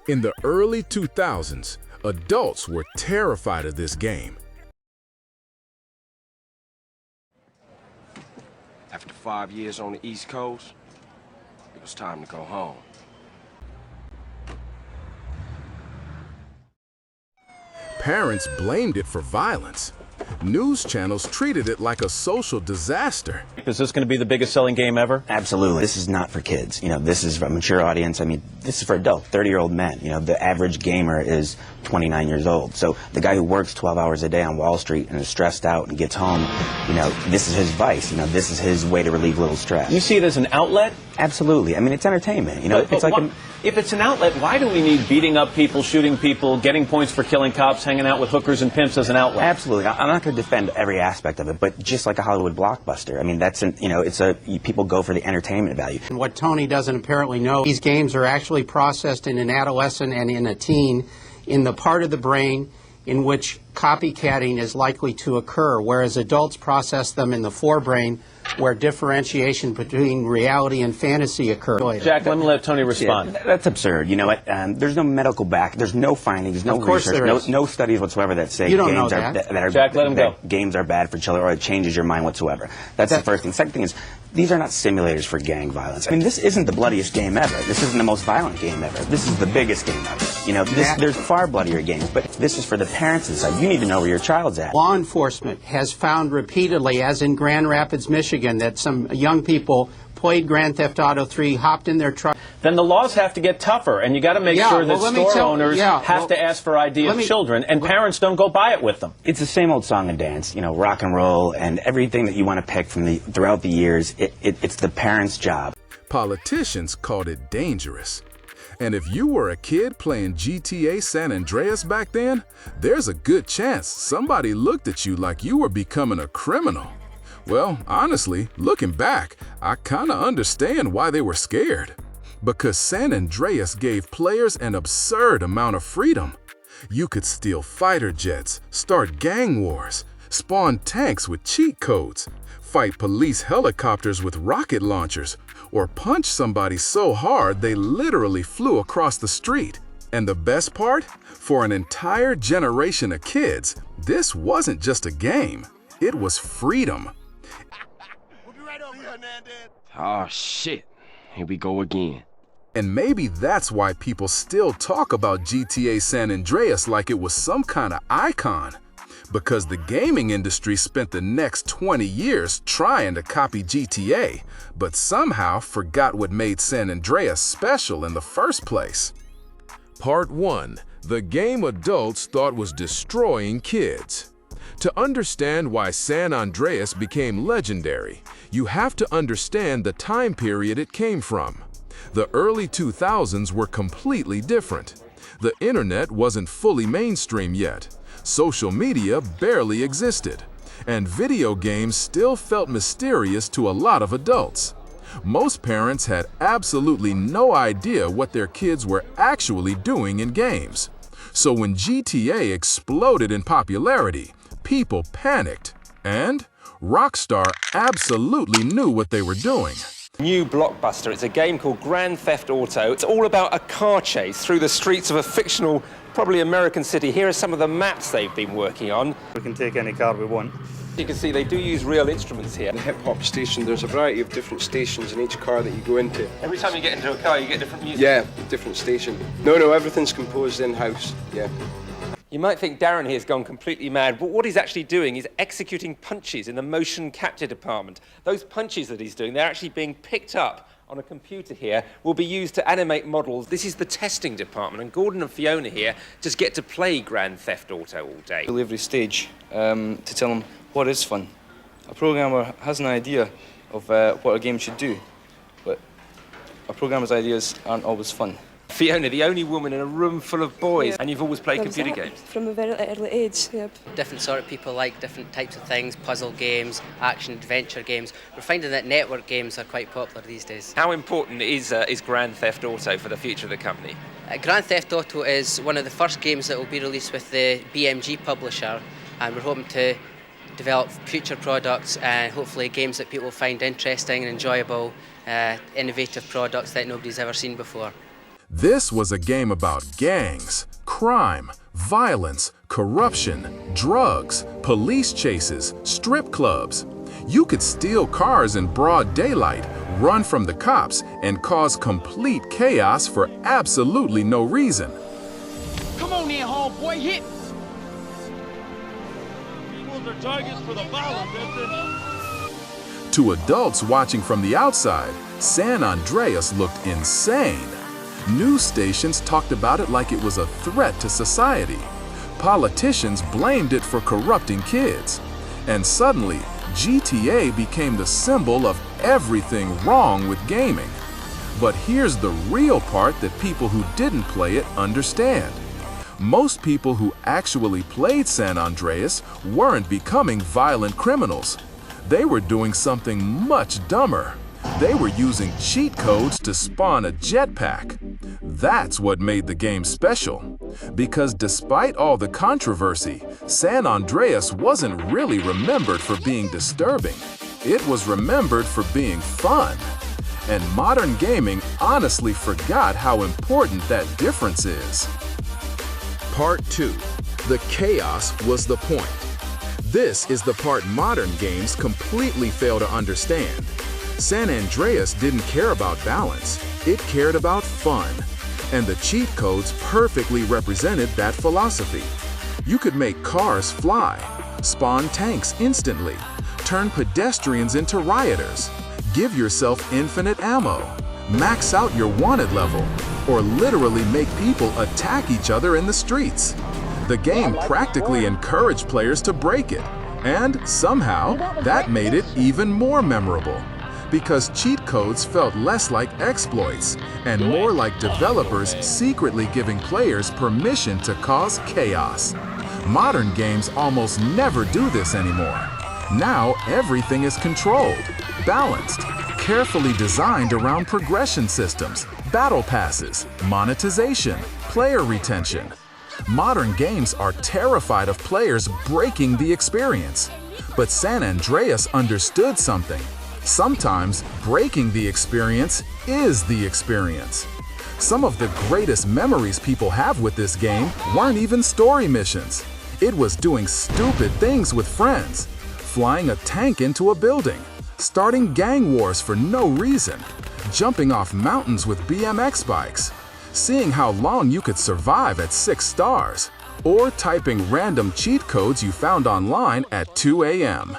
In the early 2000s, adults were terrified of this game. After 5 years on the East Coast, it was time to go home. Parents blamed it for violence. News channels treated it like a social disaster. Is this going to be the biggest selling game ever? Absolutely. This is not for kids. This is for a mature audience. I mean, this is for adults, 30-year-old men. The average gamer is 29 years old. So the guy who works 12 hours a day on Wall Street and is stressed out and gets home, this is his vice. This is his way to relieve a little stress. You see it as an outlet? Absolutely. I mean, it's entertainment. It's like if it's an outlet, why do we need beating up people, shooting people, getting points for killing cops, hanging out with hookers and pimps as an outlet? Absolutely. I'm not going to defend every aspect of it, but just like a Hollywood blockbuster, I mean, people go for the entertainment value. And what Tony doesn't apparently know, these games are actually processed in an adolescent and in a teen in the part of the brain in which copycatting is likely to occur, whereas adults process them in the forebrain where differentiation between reality and fantasy occurs. Jack, let me let Tony respond. Yeah, that's absurd. There's no medical there's no findings, no research, no studies whatsoever that say games are bad for children or it changes your mind whatsoever. That's the first thing. Second thing is, these are not simulators for gang violence. I mean, this isn't the bloodiest game ever. This isn't the most violent game ever. This is the biggest game ever. There's far bloodier games, but this is for the parents inside. You need to know where your child's at. Law enforcement has found repeatedly, as in Grand Rapids, Michigan, that some young people played Grand Theft Auto 3, hopped in their truck. Then the laws have to get tougher, and you got to make sure that store owners have to ask for ID of children, and parents don't go buy it with them. It's the same old song and dance, rock and roll, and everything that you want to pick from throughout the years. It's the parents' job. Politicians called it dangerous. And if you were a kid playing GTA San Andreas back then, there's a good chance somebody looked at you like you were becoming a criminal. Well, honestly, looking back, I kinda understand why they were scared. Because San Andreas gave players an absurd amount of freedom. You could steal fighter jets, start gang wars, spawn tanks with cheat codes, fight police helicopters with rocket launchers, or punch somebody so hard they literally flew across the street. And the best part? For an entire generation of kids, this wasn't just a game. It was freedom. Oh, shit. Here we go again. And maybe that's why people still talk about GTA San Andreas like it was some kind of icon. Because the gaming industry spent the next 20 years trying to copy GTA, but somehow forgot what made San Andreas special in the first place. Part 1. The game adults thought was destroying kids. To understand why San Andreas became legendary, you have to understand the time period it came from. The early 2000s were completely different. The internet wasn't fully mainstream yet. Social media barely existed. And video games still felt mysterious to a lot of adults. Most parents had absolutely no idea what their kids were actually doing in games. So when GTA exploded in popularity, people panicked, and Rockstar absolutely knew what they were doing. New blockbuster. It's a game called Grand Theft Auto. It's all about a car chase through the streets of a fictional, probably American city. Here are some of the maps they've been working on. We can take any car we want. You can see they do use real instruments here. The hip-hop station, there's a variety of different stations in each car that you go into. Every time you get into a car, you get different music? Yeah, different station. No, everything's composed in-house, yeah. You might think Darren here has gone completely mad, but what he's actually doing is executing punches in the motion capture department. Those punches that he's doing, they're actually being picked up on a computer here, will be used to animate models. This is the testing department, and Gordon and Fiona here just get to play Grand Theft Auto all day. Every stage to tell them what is fun. A programmer has an idea of what a game should do, but a programmer's ideas aren't always fun. Fiona, the only woman in a room full of boys, and you've always played computer games? From a very early age, yep. Different sort of people like different types of things, puzzle games, action-adventure games. We're finding that network games are quite popular these days. How important is Grand Theft Auto for the future of the company? Grand Theft Auto is one of the first games that will be released with the BMG publisher, and we're hoping to develop future products and hopefully games that people find interesting and enjoyable, innovative products that nobody's ever seen before. This was a game about gangs, crime, violence, corruption, drugs, police chases, strip clubs. You could steal cars in broad daylight, run from the cops, and cause complete chaos for absolutely no reason. Come on in, homeboy, hit! People are targets for the violence. To adults watching from the outside, San Andreas looked insane. News stations talked about it like it was a threat to society. Politicians blamed it for corrupting kids. And suddenly, GTA became the symbol of everything wrong with gaming. But here's the real part that people who didn't play it understand. Most people who actually played San Andreas weren't becoming violent criminals. They were doing something much dumber. They were using cheat codes to spawn a jetpack. That's what made the game special. Because despite all the controversy, San Andreas wasn't really remembered for being disturbing. It was remembered for being fun. And modern gaming honestly forgot how important that difference is. Part 2. The chaos was the point. This is the part modern games completely fail to understand. San Andreas didn't care about balance, it cared about fun. And the cheat codes perfectly represented that philosophy. You could make cars fly, spawn tanks instantly, turn pedestrians into rioters, give yourself infinite ammo, max out your wanted level, or literally make people attack each other in the streets. The game practically encouraged players to break it, and somehow that made it even more memorable. Because cheat codes felt less like exploits and more like developers secretly giving players permission to cause chaos. Modern games almost never do this anymore. Now everything is controlled, balanced, carefully designed around progression systems, battle passes, monetization, player retention. Modern games are terrified of players breaking the experience. But San Andreas understood something. Sometimes breaking the experience is the experience. Some of the greatest memories people have with this game weren't even story missions. It was doing stupid things with friends, flying a tank into a building, starting gang wars for no reason, jumping off mountains with BMX bikes, seeing how long you could survive at 6 stars, or typing random cheat codes you found online at 2 a.m.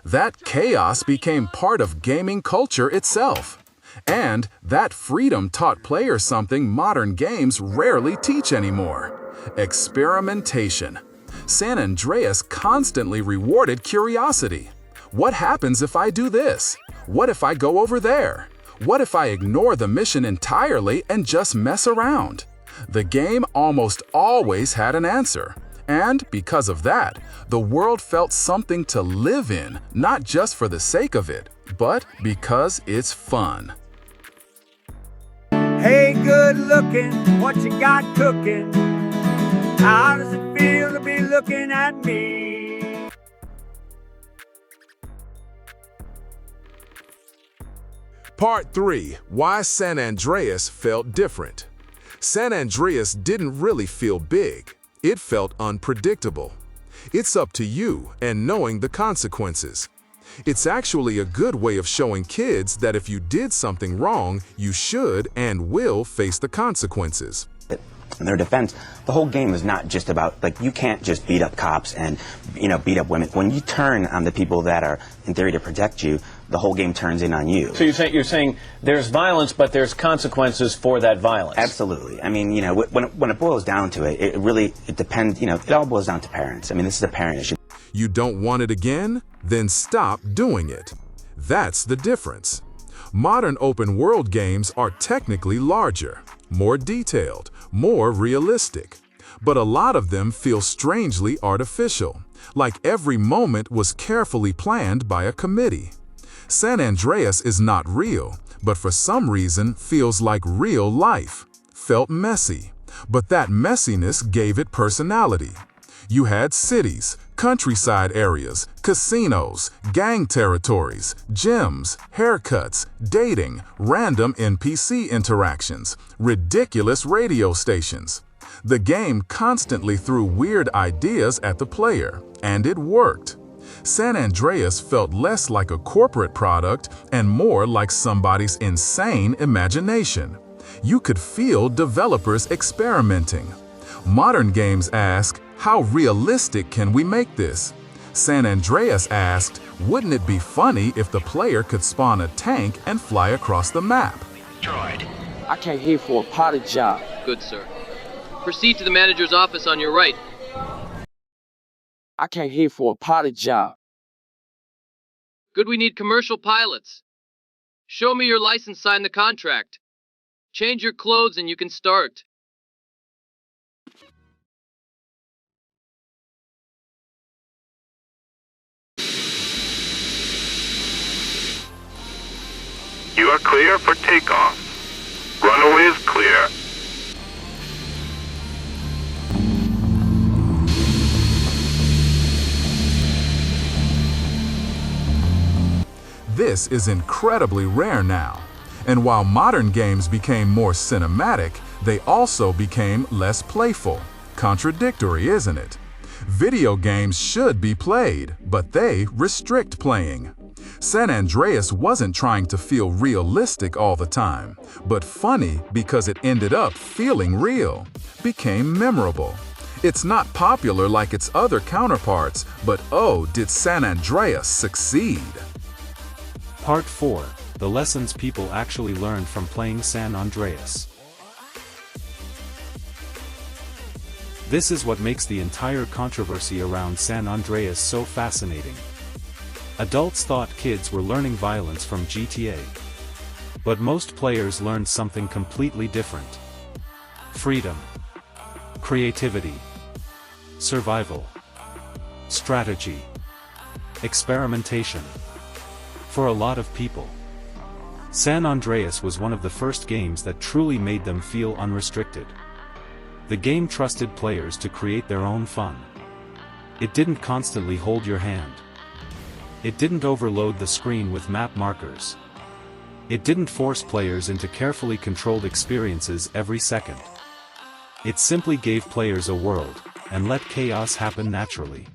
That chaos became part of gaming culture itself. And that freedom taught players something modern games rarely teach anymore: experimentation. San Andreas constantly rewarded curiosity. What happens if I do this? What if I go over there? What if I ignore the mission entirely and just mess around? The game almost always had an answer. And because of that, the world felt something to live in, not just for the sake of it, but because it's fun. Hey, good looking, what you got cooking? How does it feel to be looking at me? Part 3. Why San Andreas felt different. San Andreas didn't really feel big. It felt unpredictable. It's up to you and knowing the consequences. It's actually a good way of showing kids that if you did something wrong, you should and will face the consequences. In their defense, the whole game is not just about, like, you can't just beat up cops and, beat up women. When you turn on the people that are, in theory, to protect you, the whole game turns in on you. So you're saying there's violence, but there's consequences for that violence. Absolutely. I mean, when it boils down to it, it depends, it all boils down to parents. I mean, this is a parent issue. You don't want it again? Then stop doing it. That's the difference. Modern open world games are technically larger, more detailed, more realistic. But a lot of them feel strangely artificial, like every moment was carefully planned by a committee. San Andreas is not real, but for some reason feels like real life. Felt messy, but that messiness gave it personality. You had cities, Countryside areas, casinos, gang territories, gyms, haircuts, dating, random NPC interactions, ridiculous radio stations. The game constantly threw weird ideas at the player, and it worked. San Andreas felt less like a corporate product and more like somebody's insane imagination. You could feel developers experimenting. Modern games ask, how realistic can we make this? San Andreas asked, wouldn't it be funny if the player could spawn a tank and fly across the map? I came here for a potty job. Good, sir. Proceed to the manager's office on your right. I came here for a potty job. Good, we need commercial pilots. Show me your license, sign the contract. Change your clothes and you can start. You are clear for takeoff. Runway is clear. This is incredibly rare now. And while modern games became more cinematic, they also became less playful. Contradictory, isn't it? Video games should be played, but they restrict playing. San Andreas wasn't trying to feel realistic all the time, but funny because it ended up feeling real, became memorable. It's not popular like its other counterparts, but oh, did San Andreas succeed! Part 4. The lessons people actually learned from playing San Andreas. This is what makes the entire controversy around San Andreas so fascinating. Adults thought kids were learning violence from GTA. But most players learned something completely different. Freedom. Creativity. Survival. Strategy. Experimentation. For a lot of people, San Andreas was one of the first games that truly made them feel unrestricted. The game trusted players to create their own fun. It didn't constantly hold your hand. It didn't overload the screen with map markers. It didn't force players into carefully controlled experiences every second. It simply gave players a world, and let chaos happen naturally.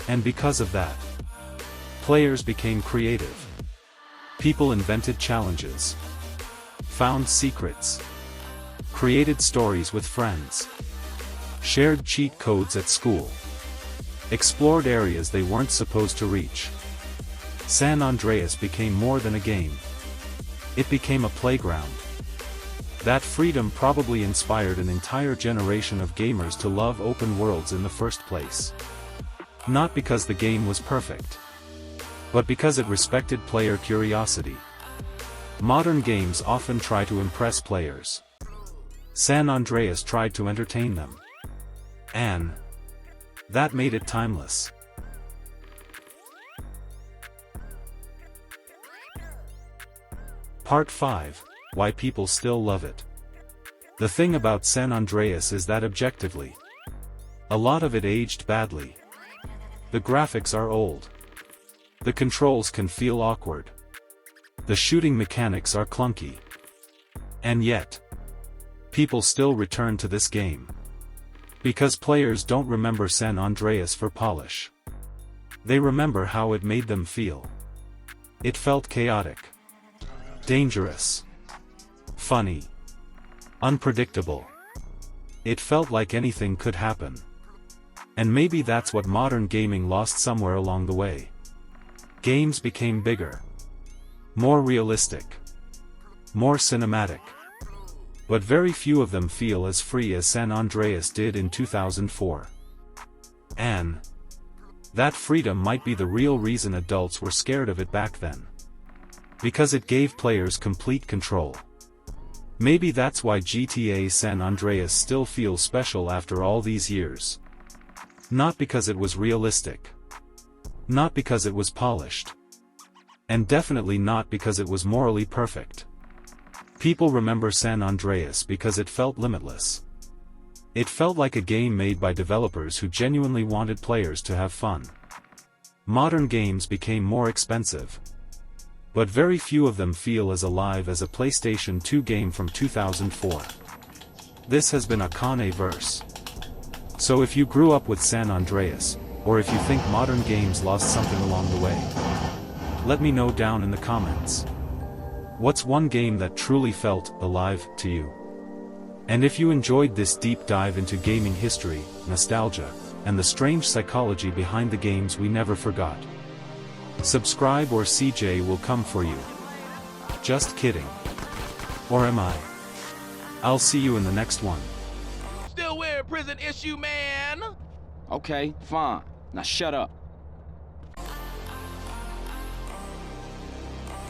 And because of that, players became creative. People invented challenges, found secrets, created stories with friends, shared cheat codes at school, explored areas they weren't supposed to reach. San Andreas became more than a game. It became a playground. That freedom probably inspired an entire generation of gamers to love open worlds in the first place. Not because the game was perfect, but because it respected player curiosity. Modern games often try to impress players. San Andreas tried to entertain them. And that made it timeless. Part 5. Why people still love it. The thing about San Andreas is that objectively, a lot of it aged badly. The graphics are old. The controls can feel awkward. The shooting mechanics are clunky. And yet, people still return to this game. Because players don't remember San Andreas for polish. They remember how it made them feel. It felt chaotic, dangerous, funny, unpredictable. It felt like anything could happen. And maybe that's what modern gaming lost somewhere along the way. Games became bigger, more realistic, more cinematic. But very few of them feel as free as San Andreas did in 2004. And that freedom might be the real reason adults were scared of it back then. Because it gave players complete control. Maybe that's why GTA San Andreas still feels special after all these years. Not because it was realistic. Not because it was polished. And definitely not because it was morally perfect. People remember San Andreas because it felt limitless. It felt like a game made by developers who genuinely wanted players to have fun. Modern games became more expensive, but very few of them feel as alive as a PlayStation 2 game from 2004. This has been Akane verse. So if you grew up with San Andreas, or if you think modern games lost something along the way, let me know down in the comments. What's one game that truly felt alive to you? And if you enjoyed this deep dive into gaming history, nostalgia, and the strange psychology behind the games we never forgot, subscribe or CJ will come for you. Just kidding. Or am I? I'll see you in the next one. Still wearing prison issue, man. Okay, fine. Now shut up.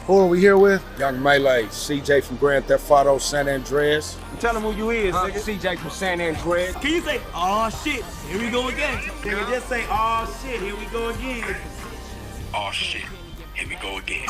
Who are we here with? Young Melee, CJ from Grand Theft Auto San Andreas. Tell him who you is, nigga. CJ from San Andreas. Can you say, "Aw shit, here we go again"? Nigga, just say, "Aw shit, here we go again." Oh shit, here we go again.